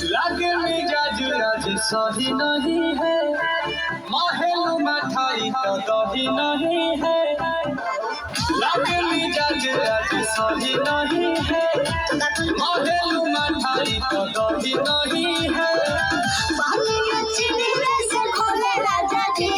लागे मिजाज आज सही नहीं है, महलू मिठाई तो दही नहीं है। लागे मिजाज आज सही नहीं है, महलू मिठाई तो दही नहीं है। पानी में चीनी से घोले राजा जी।